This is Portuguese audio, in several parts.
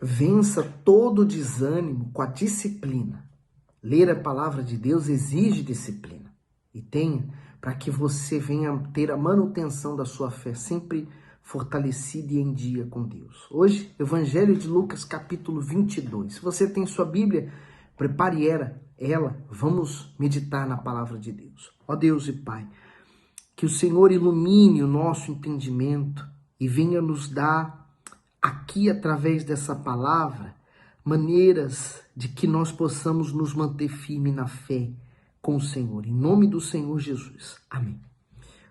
Vença todo desânimo com a disciplina. Ler a palavra de Deus exige disciplina. E tenha para que você venha ter a manutenção da sua fé sempre fortalecida e em dia com Deus. Hoje, Evangelho de Lucas, capítulo 22. Se você tem sua Bíblia, prepare ela. Vamos meditar na palavra de Deus. Ó Deus e Pai, que o Senhor ilumine o nosso entendimento e venha nos dar aqui, através dessa palavra, maneiras de que nós possamos nos manter firmes na fé com o Senhor. Em nome do Senhor Jesus. Amém.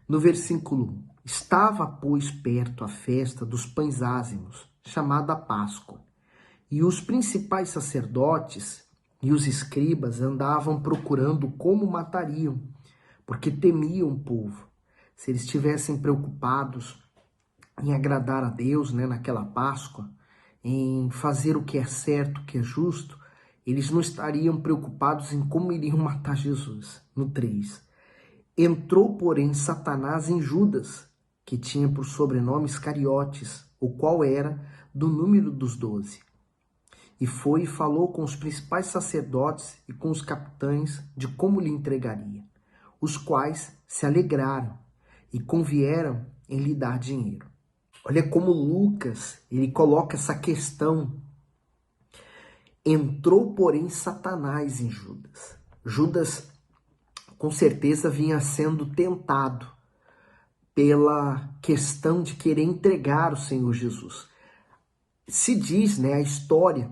No versículo 1. Estava, pois, perto a festa dos pães ázimos, chamada Páscoa. E os principais sacerdotes e os escribas andavam procurando como matariam, porque temiam o povo. Se eles estivessem preocupados em agradar a Deus, naquela Páscoa, em fazer o que é certo, o que é justo, eles não estariam preocupados em como iriam matar Jesus. No 3. Entrou, porém, Satanás em Judas, que tinha por sobrenome Iscariotes, o qual era do número dos 12. E foi e falou com os principais sacerdotes e com os capitães de como lhe entregaria, os quais se alegraram e convieram em lhe dar dinheiro. Olha como Lucas, ele coloca essa questão. Entrou, porém, Satanás em Judas. Judas, com certeza, vinha sendo tentado pela questão de querer entregar o Senhor Jesus. Se diz, a história,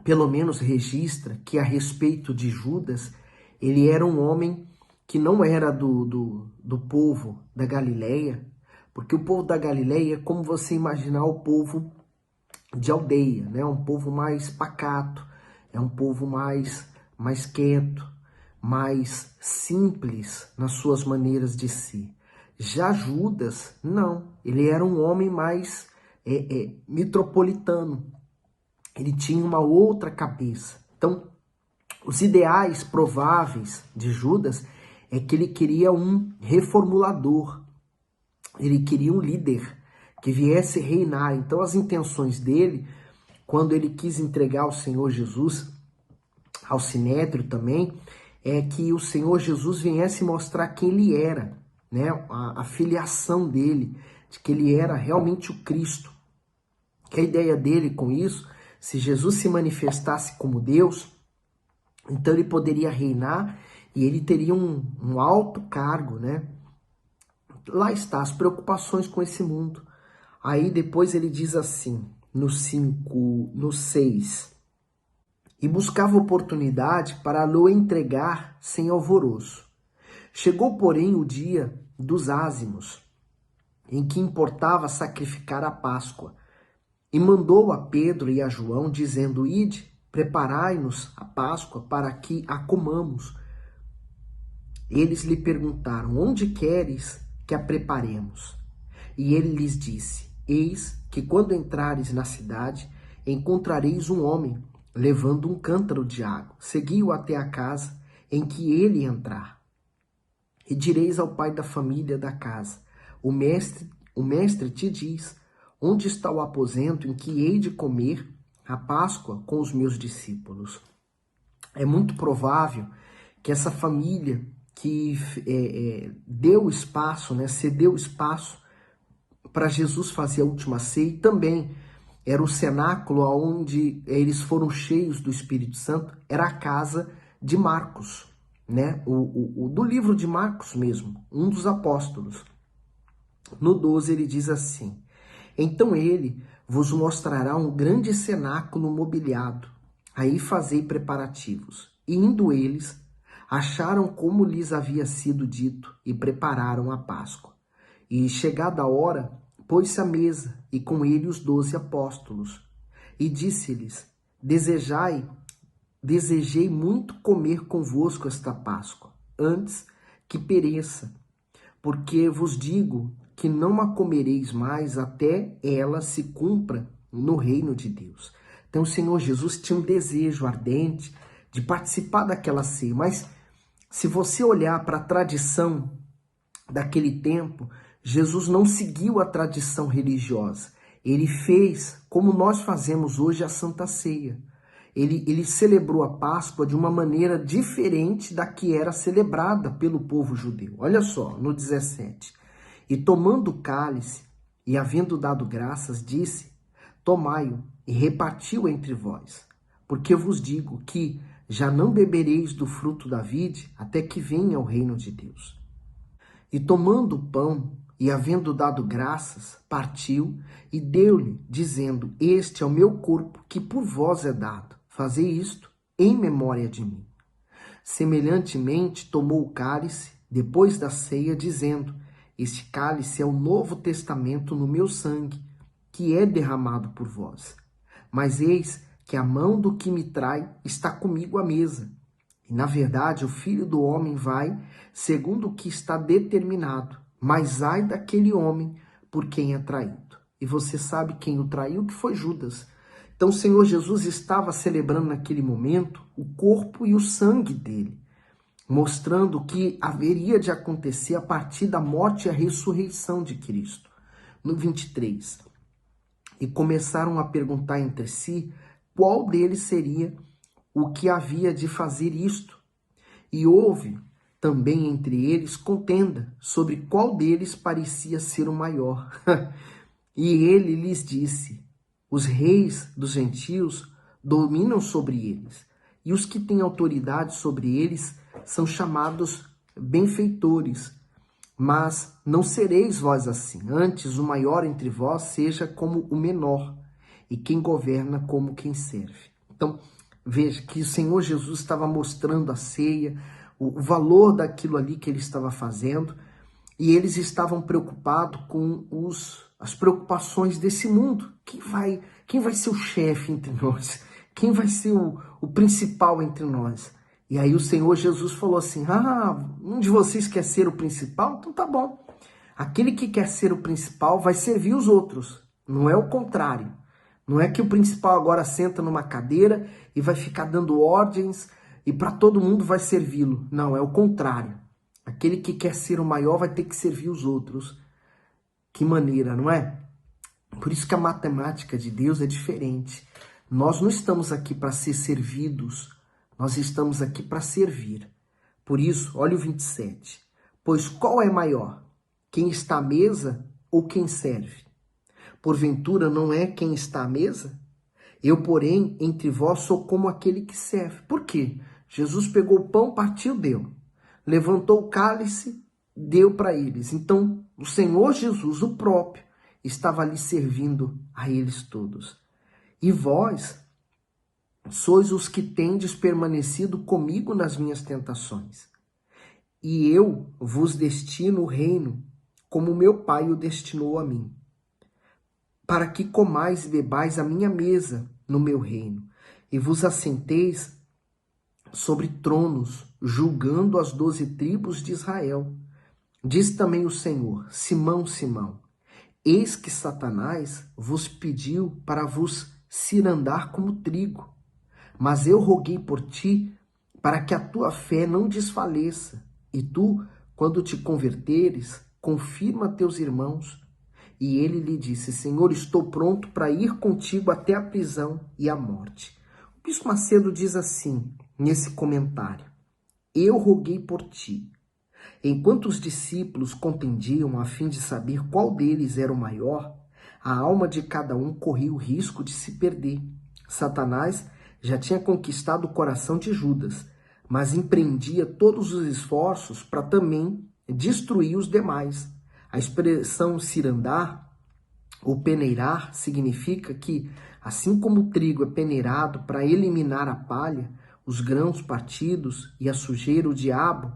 pelo menos registra, que a respeito de Judas, ele era um homem que não era do povo da Galileia, porque o povo da Galileia é como você imaginar o povo de aldeia, um povo mais pacato, é um povo mais quieto, mais simples nas suas maneiras de ser. Já Judas, não, ele era um homem mais metropolitano, ele tinha uma outra cabeça. Então, os ideais prováveis de Judas é que ele queria um reformulador, ele queria um líder que viesse reinar. Então as intenções dele, quando ele quis entregar o Senhor Jesus ao Sinédrio também, é que o Senhor Jesus viesse mostrar quem ele era, a filiação dele, de que ele era realmente o Cristo. Que a ideia dele com isso, se Jesus se manifestasse como Deus, então ele poderia reinar e ele teria um alto cargo, Lá está as preocupações com esse mundo. Aí depois ele diz assim, no 6, e buscava oportunidade para lhe entregar sem alvoroço. Chegou, porém, o dia dos ázimos, em que importava sacrificar a Páscoa, e mandou a Pedro e a João, dizendo, ide, preparai-nos a Páscoa para que a comamos. Eles lhe perguntaram, onde queres que a preparemos? E ele lhes disse, eis que quando entrares na cidade, encontrareis um homem levando um cântaro de água. Segui-o até a casa em que ele entrar. E direis ao pai da família da casa, o mestre te diz, onde está o aposento em que hei de comer a Páscoa com os meus discípulos? É muito provável que essa família que deu espaço, cedeu espaço para Jesus fazer a última ceia, e também era o cenáculo onde eles foram cheios do Espírito Santo, era a casa de Marcos, do livro de Marcos mesmo, um dos apóstolos. No 12 ele diz assim, então ele vos mostrará um grande cenáculo mobiliado, aí fazei preparativos. E indo eles, acharam como lhes havia sido dito e prepararam a Páscoa. E chegada a hora, pôs-se à mesa, e com ele os 12 apóstolos. E disse-lhes, desejei muito comer convosco esta Páscoa, antes que pereça, porque vos digo que não a comereis mais até ela se cumpra no reino de Deus. Então o Senhor Jesus tinha um desejo ardente de participar daquela ceia, mas se você olhar para a tradição daquele tempo, Jesus não seguiu a tradição religiosa. Ele fez como nós fazemos hoje a Santa Ceia. Ele celebrou a Páscoa de uma maneira diferente da que era celebrada pelo povo judeu. Olha só, no 17. E tomando o cálice, e havendo dado graças, disse: tomai-o e repartiu entre vós. Porque vos digo que já não bebereis do fruto da vide, até que venha o reino de Deus. E tomando o pão, e havendo dado graças, partiu e deu-lhe, dizendo: este é o meu corpo, que por vós é dado. Fazei isto em memória de mim. Semelhantemente, tomou o cálice, depois da ceia, dizendo: este cálice é o novo testamento no meu sangue, que é derramado por vós. Mas eis que a mão do que me trai está comigo à mesa. E, na verdade, o Filho do Homem vai segundo o que está determinado. Mas ai daquele homem por quem é traído. E você sabe quem o traiu, que foi Judas. Então o Senhor Jesus estava celebrando naquele momento o corpo e o sangue dele, mostrando o que haveria de acontecer a partir da morte e a ressurreição de Cristo. No 23, e começaram a perguntar entre si qual deles seria o que havia de fazer isto. E houve também entre eles contenda sobre qual deles parecia ser o maior. E ele lhes disse: os reis dos gentios dominam sobre eles, e os que têm autoridade sobre eles são chamados benfeitores. Mas não sereis vós assim. Antes, o maior entre vós seja como o menor, e quem governa como quem serve. Então, veja que o Senhor Jesus estava mostrando a ceia, o valor daquilo ali que ele estava fazendo, e eles estavam preocupados com as preocupações desse mundo. Quem vai ser o chefe entre nós? Quem vai ser o principal entre nós? E aí o Senhor Jesus falou assim: um de vocês quer ser o principal? Então tá bom. Aquele que quer ser o principal vai servir os outros. Não é o contrário. Não é que o principal agora senta numa cadeira e vai ficar dando ordens e para todo mundo vai servi-lo. Não, é o contrário. Aquele que quer ser o maior vai ter que servir os outros. Que maneira, não é? Por isso que a matemática de Deus é diferente. Nós não estamos aqui para ser servidos, nós estamos aqui para servir. Por isso, olha o 27. Pois qual é maior? Quem está à mesa ou quem serve? Porventura não é quem está à mesa? Eu, porém, entre vós sou como aquele que serve. Por quê? Jesus pegou o pão, partiu, deu. Levantou o cálice, deu para eles. Então, o Senhor Jesus, o próprio, estava ali servindo a eles todos. E vós sois os que tendes permanecido comigo nas minhas tentações. E eu vos destino o reino, como meu Pai o destinou a mim, para que comais e bebais a minha mesa no meu reino, e vos assenteis sobre tronos, julgando as 12 tribos de Israel. Diz também o Senhor: Simão, Simão, eis que Satanás vos pediu para vos cirandar como trigo, mas eu roguei por ti para que a tua fé não desfaleça, e tu, quando te converteres, confirma teus irmãos. E ele lhe disse: Senhor, estou pronto para ir contigo até a prisão e a morte. O Bispo Macedo diz assim, nesse comentário: eu roguei por ti. Enquanto os discípulos contendiam a fim de saber qual deles era o maior, a alma de cada um corria o risco de se perder. Satanás já tinha conquistado o coração de Judas, mas empreendia todos os esforços para também destruir os demais. A expressão cirandar ou peneirar significa que, assim como o trigo é peneirado para eliminar a palha, os grãos partidos e a sujeira, o diabo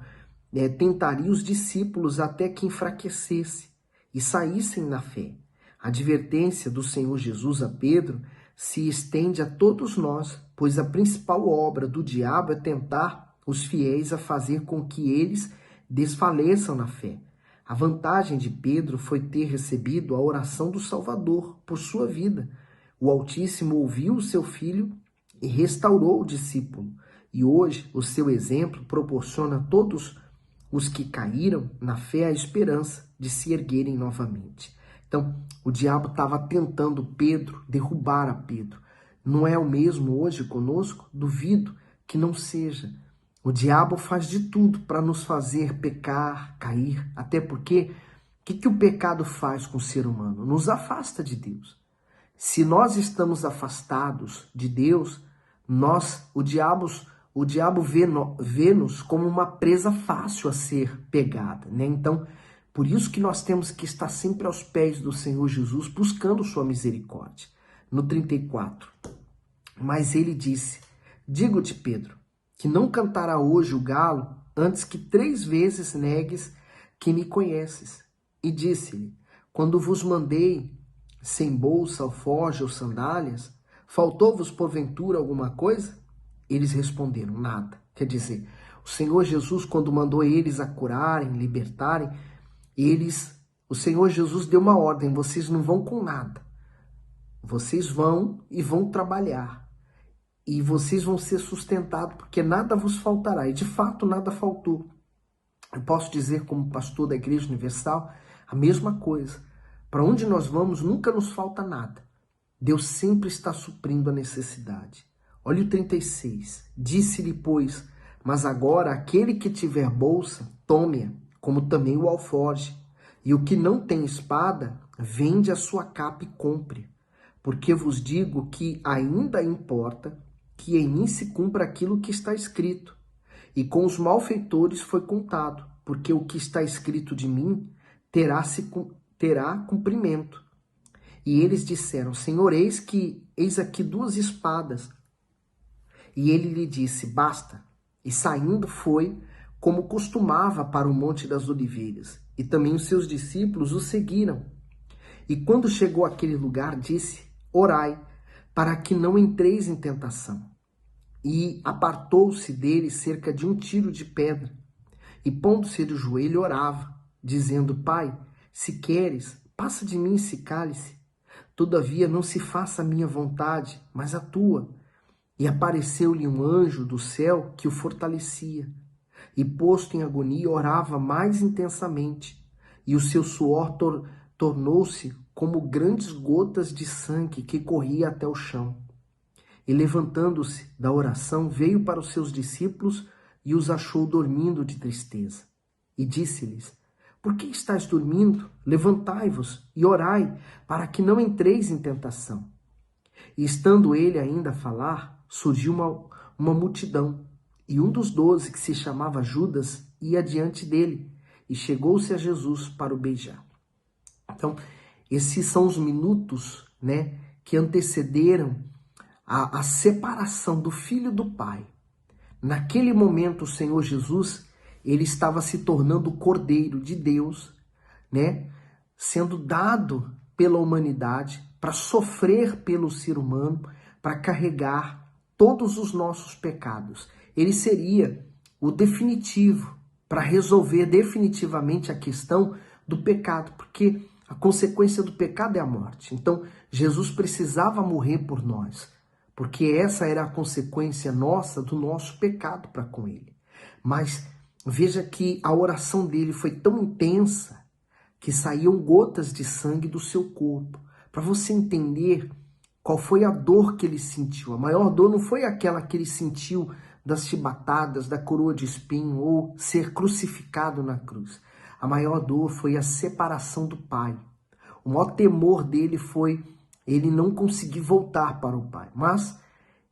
tentaria os discípulos até que enfraquecesse e saíssem na fé. A advertência do Senhor Jesus a Pedro se estende a todos nós, pois a principal obra do diabo é tentar os fiéis a fazer com que eles desfaleçam na fé. A vantagem de Pedro foi ter recebido a oração do Salvador por sua vida. O Altíssimo ouviu o seu filho e restaurou o discípulo. E hoje o seu exemplo proporciona a todos os que caíram na fé a esperança de se erguerem novamente. Então, o diabo estava tentando Pedro, derrubar a Pedro. Não é o mesmo hoje conosco? Duvido que não seja. O diabo faz de tudo para nos fazer pecar, cair, até porque o que o pecado faz com o ser humano? Nos afasta de Deus. Se nós estamos afastados de Deus, o diabo vê-nos como uma presa fácil a ser pegada, né? Então, por isso que nós temos que estar sempre aos pés do Senhor Jesus, buscando sua misericórdia. No 34, mas ele disse, digo-te, Pedro, que não cantará hoje o galo antes que 3 vezes negues que me conheces. E disse-lhe, quando vos mandei sem bolsa, alforje ou sandálias, faltou-vos porventura alguma coisa? Eles responderam, nada. Quer dizer, o Senhor Jesus, quando mandou eles a curarem, libertarem, o Senhor Jesus deu uma ordem, vocês não vão com nada. Vocês vão e vão trabalhar. E vocês vão ser sustentados, porque nada vos faltará. E de fato, nada faltou. Eu posso dizer, como pastor da Igreja Universal, a mesma coisa. Para onde nós vamos, nunca nos falta nada. Deus sempre está suprindo a necessidade. Olha o 36. Disse-lhe, pois, mas agora aquele que tiver bolsa, tome-a, como também o alforje. E o que não tem espada, vende a sua capa e compre. Porque vos digo que ainda importa que em mim se cumpra aquilo que está escrito. E com os malfeitores foi contado, porque o que está escrito de mim terá cumprimento. E eles disseram, Senhor, eis aqui 2 espadas. E ele lhe disse, basta. E saindo foi, como costumava, para o Monte das Oliveiras. E também os seus discípulos o seguiram. E quando chegou àquele lugar, disse, orai, para que não entreis em tentação. E apartou-se dele cerca de 1 tiro de pedra. E pondo-se de joelho, orava, dizendo, Pai, se queres, passa de mim esse cálice. Todavia não se faça a minha vontade, mas a tua. E apareceu-lhe um anjo do céu que o fortalecia. E posto em agonia, orava mais intensamente. E o seu suor tornou-se como grandes gotas de sangue que corria até o chão. E levantando-se da oração, veio para os seus discípulos e os achou dormindo de tristeza. E disse-lhes, por que estáis dormindo? Levantai-vos e orai, para que não entreis em tentação. E estando ele ainda a falar, surgiu uma multidão. E um dos 12, que se chamava Judas, ia diante dele e chegou-se a Jesus para o beijar. Então, esses são os minutos, né, que antecederam a separação do Filho do Pai. Naquele momento, o Senhor Jesus, ele estava se tornando o Cordeiro de Deus, né, sendo dado pela humanidade para sofrer pelo ser humano, para carregar todos os nossos pecados. Ele seria o definitivo para resolver definitivamente a questão do pecado, porque a consequência do pecado é a morte. Então, Jesus precisava morrer por nós, porque essa era a consequência nossa do nosso pecado para com ele. Mas veja que a oração dele foi tão intensa que saíam gotas de sangue do seu corpo. Para você entender qual foi a dor que ele sentiu. A maior dor não foi aquela que ele sentiu das chibatadas, da coroa de espinho ou ser crucificado na cruz. A maior dor foi a separação do Pai. O maior temor dele foi ele não conseguir voltar para o Pai. Mas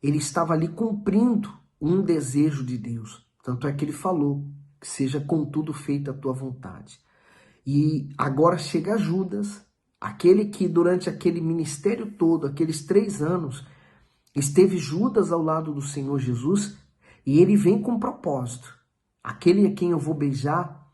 ele estava ali cumprindo um desejo de Deus. Tanto é que ele falou, que seja contudo feita a tua vontade. E agora chega Judas, aquele que durante aquele ministério todo, aqueles 3 anos, esteve Judas ao lado do Senhor Jesus, e ele vem com um propósito. Aquele a quem eu vou beijar,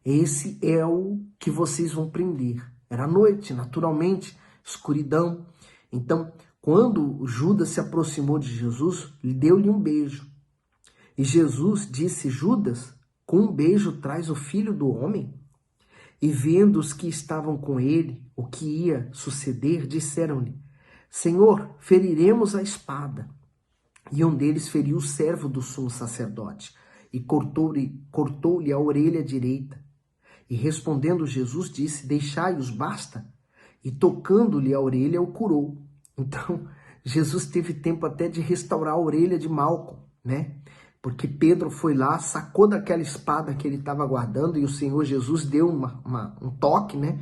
esse é o que vocês vão prender. Era noite, naturalmente, escuridão. Então, quando Judas se aproximou de Jesus, deu-lhe um beijo. E Jesus disse, Judas, com um beijo traz o Filho do Homem? E vendo os que estavam com ele, o que ia suceder, disseram-lhe, Senhor, feriremos a espada. E um deles feriu o servo do sumo sacerdote e cortou-lhe a orelha direita. E respondendo Jesus disse, deixai-os, basta. e tocando-lhe a orelha o curou. Então, Jesus teve tempo até de restaurar a orelha de Malco, né? Porque Pedro foi lá, sacou daquela espada que ele estava guardando e o Senhor Jesus deu um toque, né?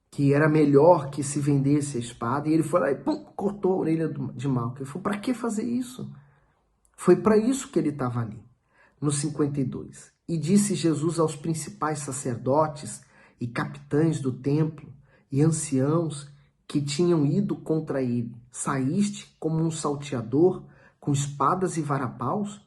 Que era melhor que se vendesse a espada. E ele foi lá e pum, cortou a orelha de Malco. Ele falou, para que fazer isso? Foi para isso que ele estava ali, no 52. E disse Jesus aos principais sacerdotes e capitães do templo e anciãos que tinham ido contra ele, saíste como um salteador com espadas e varapaus?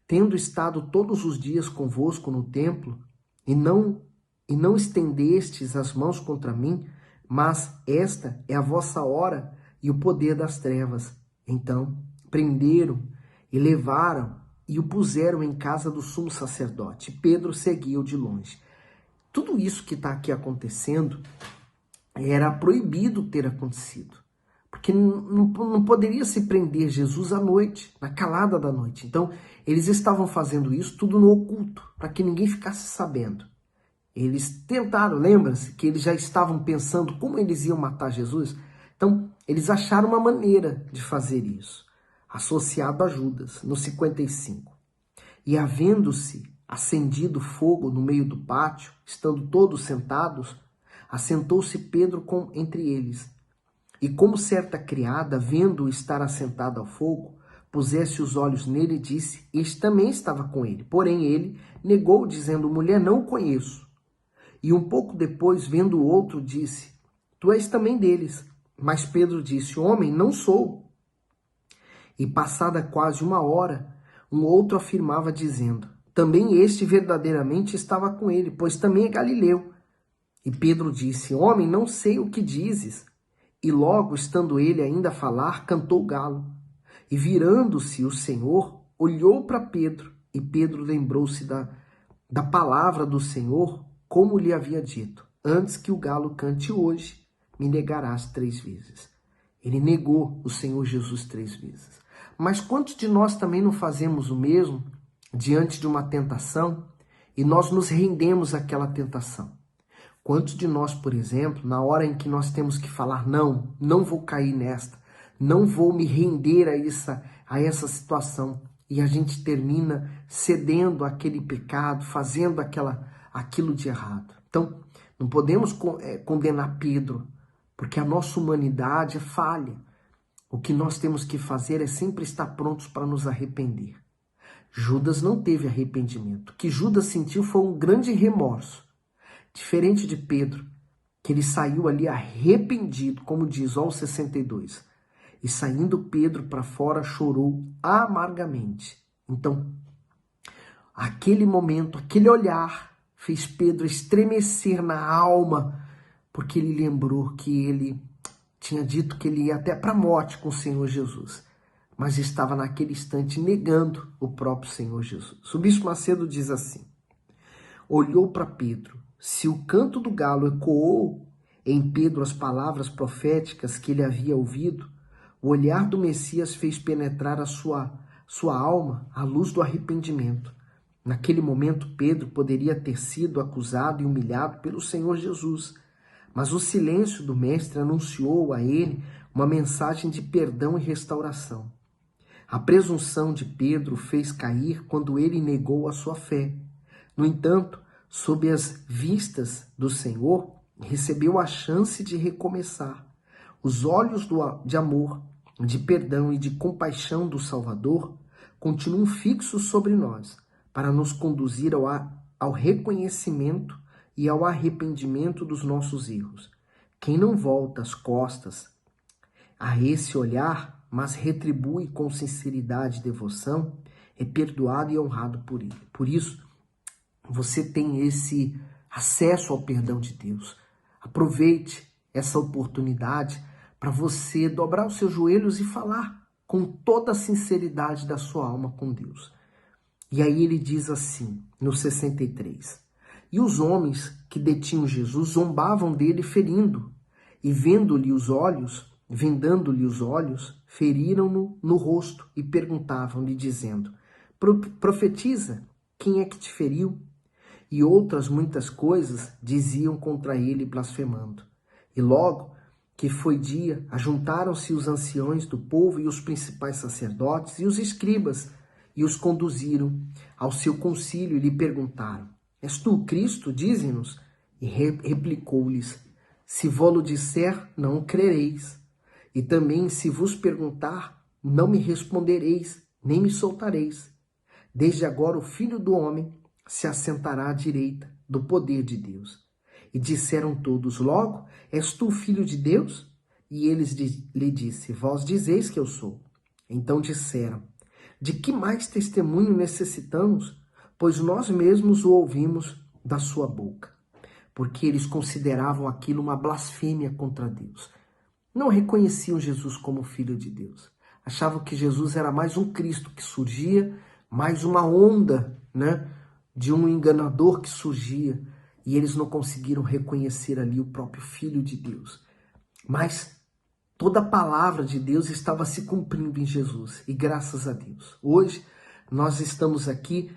Tendo estado todos os dias convosco no templo, e não estendestes as mãos contra mim, mas esta é a vossa hora e o poder das trevas. Então prenderam e levaram e o puseram em casa do sumo sacerdote. Pedro seguiu de longe. Tudo isso que está aqui acontecendo era proibido ter acontecido. Porque não poderia se prender Jesus à noite, na calada da noite. Então, eles estavam fazendo isso tudo no oculto, para que ninguém ficasse sabendo. Eles tentaram, lembra-se que eles já estavam pensando como eles iam matar Jesus? Então, eles acharam uma maneira de fazer isso, associado a Judas, no 55. E havendo-se acendido fogo no meio do pátio, estando todos sentados, assentou-se Pedro entre eles. E como certa criada, vendo-o estar assentado ao fogo, pusesse os olhos nele e disse, este também estava com ele. Porém ele negou, dizendo, mulher, não o conheço. E um pouco depois, vendo o outro, disse, tu és também deles. Mas Pedro disse, homem, não sou. E passada quase uma hora, um outro afirmava, dizendo, também este verdadeiramente estava com ele, pois também é galileu. E Pedro disse, homem, não sei o que dizes. E logo, estando ele ainda a falar, cantou o galo. E virando-se o Senhor, olhou para Pedro, e Pedro lembrou-se da palavra do Senhor, como lhe havia dito, antes que o galo cante hoje, me negarás 3 vezes. Ele negou o Senhor Jesus 3 vezes. Mas quantos de nós também não fazemos o mesmo diante de uma tentação e nós nos rendemos àquela tentação? Quantos de nós, por exemplo, na hora em que nós temos que falar, não vou cair nesta, não vou me render a essa situação, e a gente termina cedendo àquele pecado, fazendo aquilo de errado. Então, não podemos condenar Pedro, porque a nossa humanidade é falha. O que nós temos que fazer é sempre estar prontos para nos arrepender. Judas não teve arrependimento. O que Judas sentiu foi um grande remorso. Diferente de Pedro, que ele saiu ali arrependido, como diz o 62. E saindo Pedro para fora, chorou amargamente. Então, aquele momento, aquele olhar, fez Pedro estremecer na alma, porque ele lembrou que ele tinha dito que ele ia até para a morte com o Senhor Jesus, mas estava naquele instante negando o próprio Senhor Jesus. O Bispo Macedo diz assim, olhou para Pedro, se o canto do galo ecoou em Pedro as palavras proféticas que ele havia ouvido, o olhar do Messias fez penetrar a sua alma a luz do arrependimento. Naquele momento, Pedro poderia ter sido acusado e humilhado pelo Senhor Jesus, mas o silêncio do Mestre anunciou a ele uma mensagem de perdão e restauração. A presunção de Pedro fez cair quando ele negou a sua fé. No entanto, sob as vistas do Senhor, recebeu a chance de recomeçar. Os olhos de amor, de perdão e de compaixão do Salvador continuam fixos sobre nós, para nos conduzir ao reconhecimento e ao arrependimento dos nossos erros. Quem não volta as costas a esse olhar, mas retribui com sinceridade e devoção, é perdoado e honrado por ele. Por isso, você tem esse acesso ao perdão de Deus. Aproveite essa oportunidade para você dobrar os seus joelhos e falar com toda a sinceridade da sua alma com Deus. E aí ele diz assim, no 63, e os homens que detinham Jesus zombavam dele ferindo, e vendando-lhe os olhos, feriram-no no rosto e perguntavam-lhe dizendo, profetiza, quem é que te feriu? E outras muitas coisas diziam contra ele blasfemando. E logo que foi dia, ajuntaram-se os anciões do povo e os principais sacerdotes e os escribas, e os conduziram ao seu concílio e lhe perguntaram: És tu o Cristo? Dize-nos. E replicou-lhes: Se vo-lo disser, não o crereis. E também, se vos perguntar, não me respondereis, nem me soltareis. Desde agora o Filho do Homem se assentará à direita do poder de Deus. E disseram todos: Logo, és tu o Filho de Deus? E eles lhe disse: Vós dizeis que eu sou. Então disseram: De que mais testemunho necessitamos? Pois nós mesmos o ouvimos da sua boca. Porque eles consideravam aquilo uma blasfêmia contra Deus. Não reconheciam Jesus como Filho de Deus. Achavam que Jesus era mais um Cristo que surgia, mais uma onda, de um enganador que surgia. E eles não conseguiram reconhecer ali o próprio Filho de Deus. Mas toda a palavra de Deus estava se cumprindo em Jesus. E graças a Deus. Hoje nós estamos aqui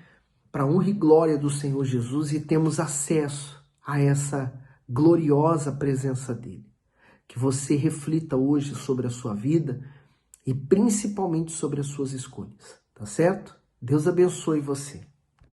para a honra e glória do Senhor Jesus e temos acesso a essa gloriosa presença dele. Que você reflita hoje sobre a sua vida e principalmente sobre as suas escolhas, tá certo? Deus abençoe você.